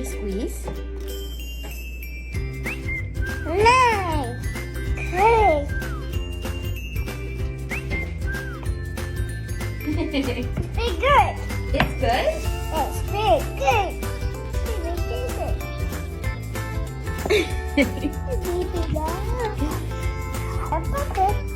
squeeze. Nice. Good. It's Be good. good? It's big. Good. Be good. Be good.